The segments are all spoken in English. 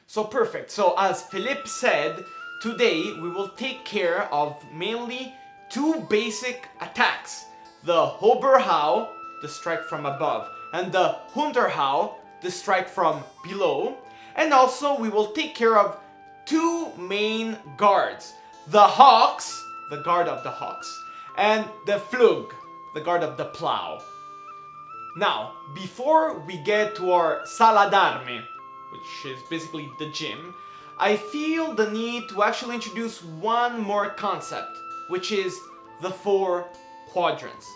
So perfect. So as Philippe said, today we will take care of mainly two basic attacks. The Hoberhau, the strike from above, and the Hunterhau, the strike from below. And also we will take care of two main guards. The Hawks, the guard of the Hawks, and the Flug, the guard of the plow. Now, before we get to our Sala d'Arme, which is basically the gym, I feel the need to actually introduce one more concept, which is the 4 quadrants.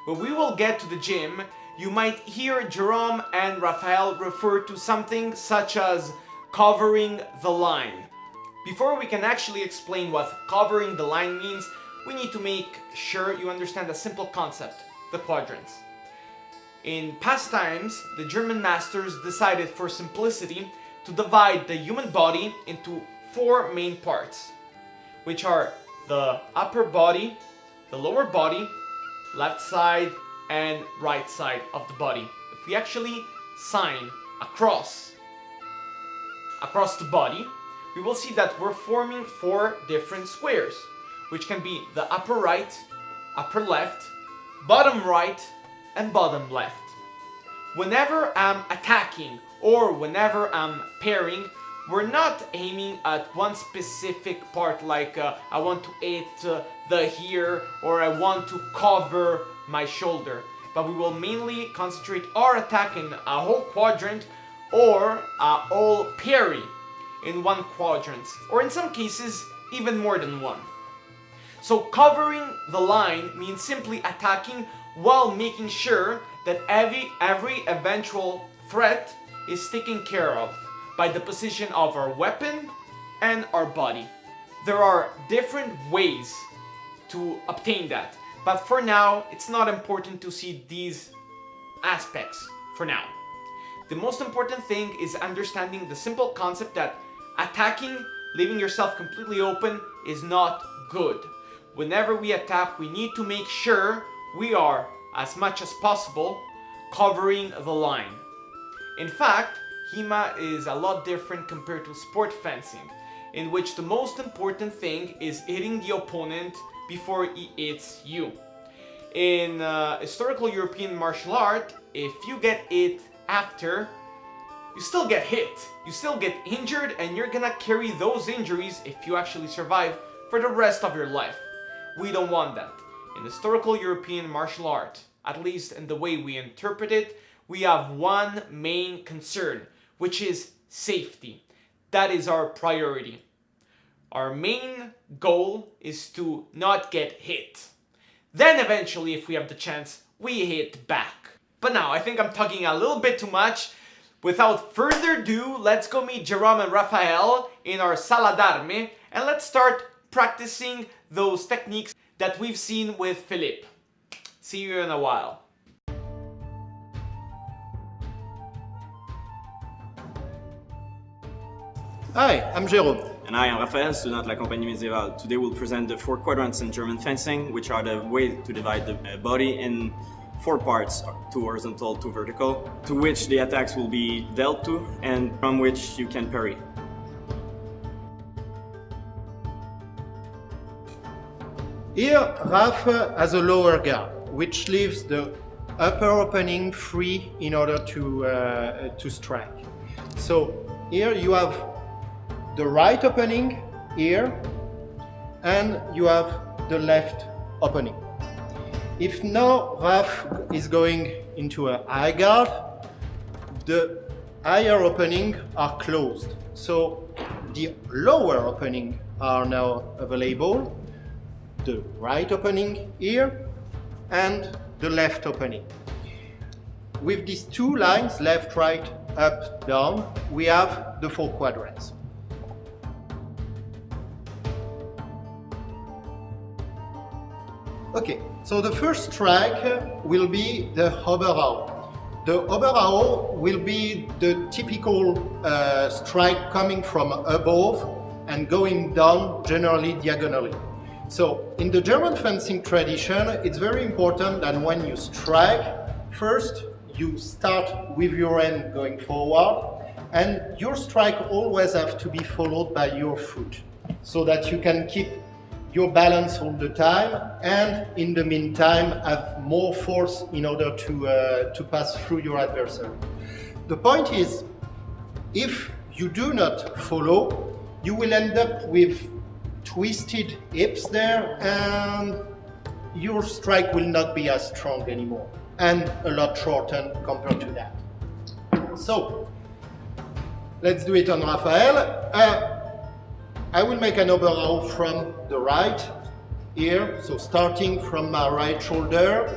When we will get to the gym, you might hear Jerome and Raphael refer to something such as covering the line. Before we can actually explain what covering the line means, we need to make sure you understand a simple concept, the quadrants. In past times, the German masters decided for simplicity to divide the human body into 4 main parts, which are the upper body, the lower body, left side, and right side of the body. If we actually sign across the body, we will see that we're forming 4 different squares, which can be the upper right, upper left, bottom right, and bottom left. Whenever I'm attacking or whenever I'm parrying, we're not aiming at one specific part like I want to hit the ear or I want to cover my shoulder, but we will mainly concentrate our attack in a whole quadrant or a whole parry in one quadrant, or in some cases even more than one. So covering the line means simply attacking while making sure that every eventual threat is taken care of by the position of our weapon and our body. There are different ways to obtain that, but for now it's not important to see these aspects for now. The most important thing is understanding the simple concept that attacking, leaving yourself completely open, is not good. Whenever we attack, we need to make sure we are, as much as possible, covering the line. In fact, HEMA is a lot different compared to sport fencing, in which the most important thing is hitting the opponent before he hits you. In historical European martial art, if you get hit after, you still get hit, you still get injured, and you're gonna carry those injuries, if you actually survive, for the rest of your life. We don't want that. In historical European martial art, at least in the way we interpret it, we have one main concern, which is safety. That is our priority. Our main goal is to not get hit. Then eventually, if we have the chance, we hit back. But now, I think I'm talking a little bit too much. Without further ado, let's go meet Jerome and Raphael in our Sala d'Arme, and let's start practicing those techniques that we've seen with Philippe. See you in a while. Hi, I'm Jérôme. And I am Raphael, student at la Compagnie Medievale. Today we'll present the 4 quadrants in German fencing, which are the way to divide the body in 4 parts, 2 horizontal, 2 vertical, to which the attacks will be dealt to and from which you can parry. Here, Raph has a lower guard, which leaves the upper opening free in order to strike. So here you have the right opening here, and you have the left opening. If now Raph is going into a high guard, the higher opening are closed. So the lower opening are now available, the right opening here and the left opening. With these 2 lines, left, right, up, down, we have the 4 quadrants. Okay, so the first strike will be the Oberhau. The Oberhau will be the typical strike coming from above and going down, generally diagonally. So in the German fencing tradition, it's very important that when you strike, first you start with your hand going forward And your strike always have to be followed by your foot, so that you can keep your balance all the time, and in the meantime have more force in order to pass through your adversary. The point is, if you do not follow, you will end up with twisted hips there, and your strike will not be as strong anymore, and a lot shortened compared to that. So, let's do it on Raphael. I will make an overrow from the right here, so starting from my right shoulder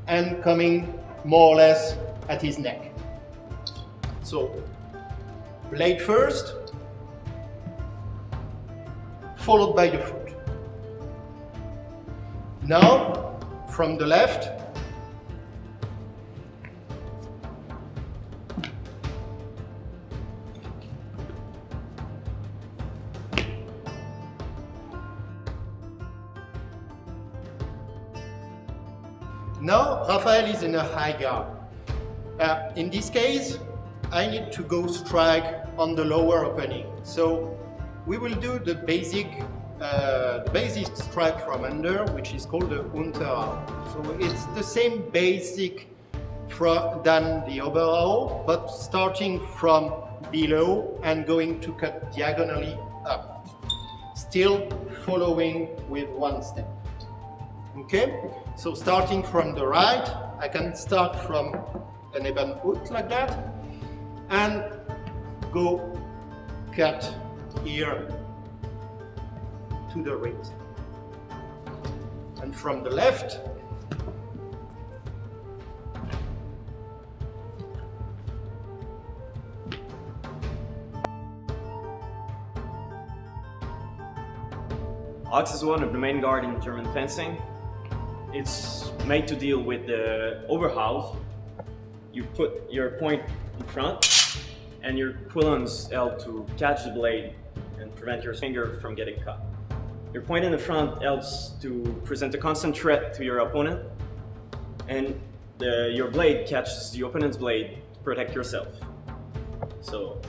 and coming more or less at his neck. So, blade first, followed by the foot. Now, from the left, now Raphael is in a high guard. In this case, I need to go strike on the lower opening. So we will do the basic strike from under, which is called the Unterarm. So it's the same basic than the overrow, but starting from below and going to cut diagonally up, still following with one step. Okay, so starting from the right, I can start from an even hook like that and go cut here to the right. And from the left, Axe is one of the main guard in German fencing. It's made to deal with the overhouse. You put your point in front and your quillons help to catch the blade and prevent your finger from getting cut. Your point in the front helps to present a constant threat to your opponent, and your blade catches the opponent's blade to protect yourself. So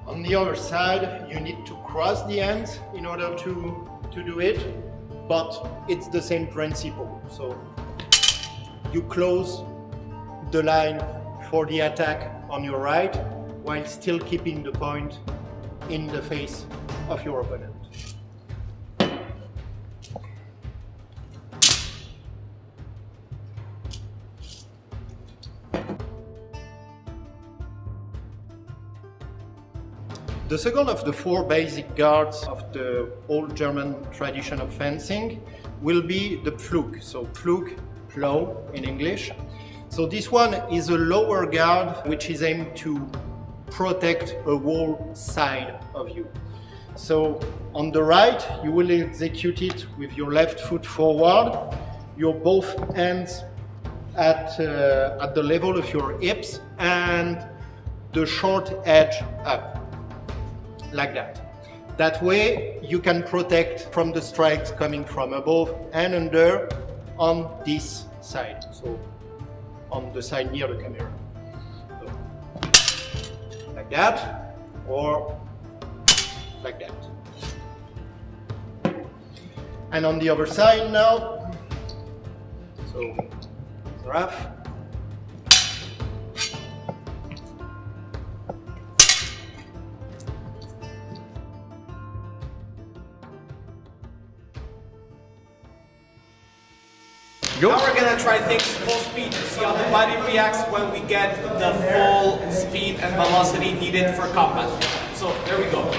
on the other side, you need to cross the ends in order to do it, but it's the same principle. So you close the line for the attack on your right while still keeping the point in the face of your opponent. The second of the four basic guards of the old German tradition of fencing will be the Pflug. So Pflug, plow in English. So this one is a lower guard which is aimed to protect a whole side of you. So on the right, you will execute it with your left foot forward, your both hands at the level of your hips and the short edge up. Like that. That way you can protect from the strikes coming from above and under on this side, so on the side near the camera. So, like that, or like that. And on the other side now, so rough. Now we're gonna try things full speed to see how the body reacts when we get the full speed and velocity needed for combat. So there we go.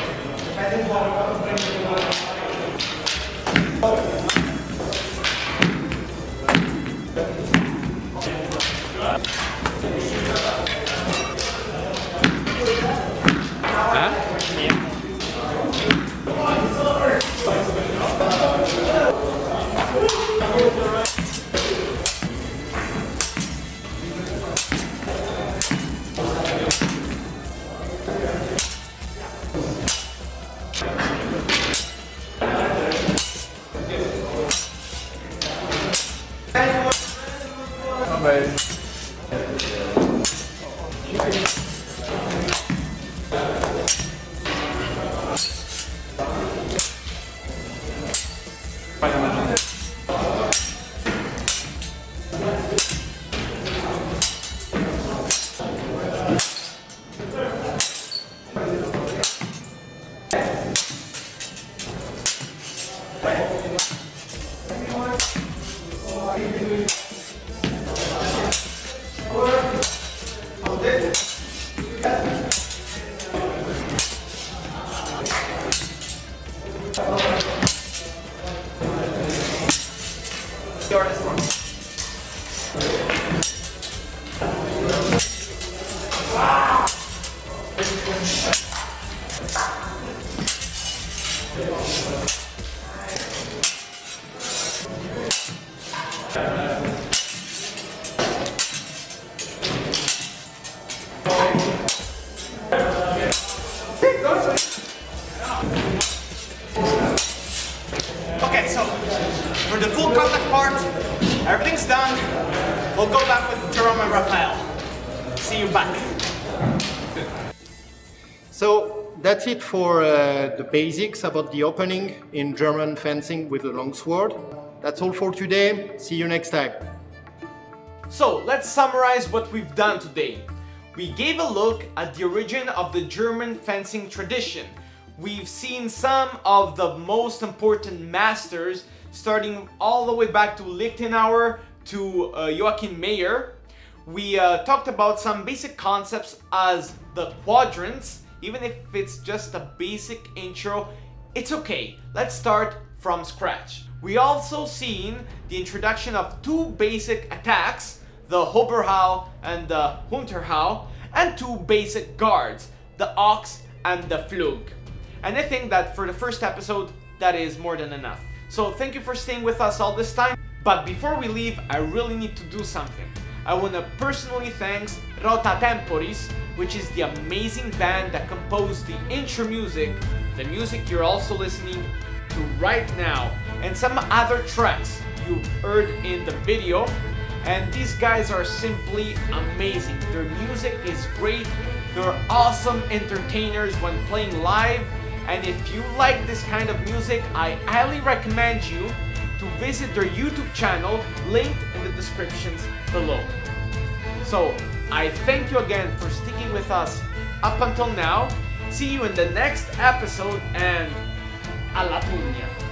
Okay, so for the full contact part, everything's done. We'll go back with Jerome and Raphael. See you back. So that's it for the basics about the opening in German fencing with the longsword. That's all for today. See you next time. So let's summarize what we've done today. We gave a look at the origin of the German fencing tradition. We've seen some of the most important masters, starting all the way back to Lichtenauer to Joachim Meyer. We talked about some basic concepts as the quadrants. Even if it's just a basic intro, it's okay. Let's start from scratch. We also seen the introduction of two basic attacks, the Oberhau and the Unterhau, and two basic guards, the Ox and the Flug. And I think that for the first episode, that is more than enough. So thank you for staying with us all this time. But before we leave, I really need to do something. I want to personally thank Rota Temporis, which is the amazing band that composed the intro music, the music you're also listening to right now, and some other tracks you've heard in the video. And these guys are simply amazing. Their music is great. They're awesome entertainers when playing live. And if you like this kind of music, I highly recommend you to visit their YouTube channel, linked in the descriptions below. So, I thank you again for sticking with us up until now. See you in the next episode, and alla pugna!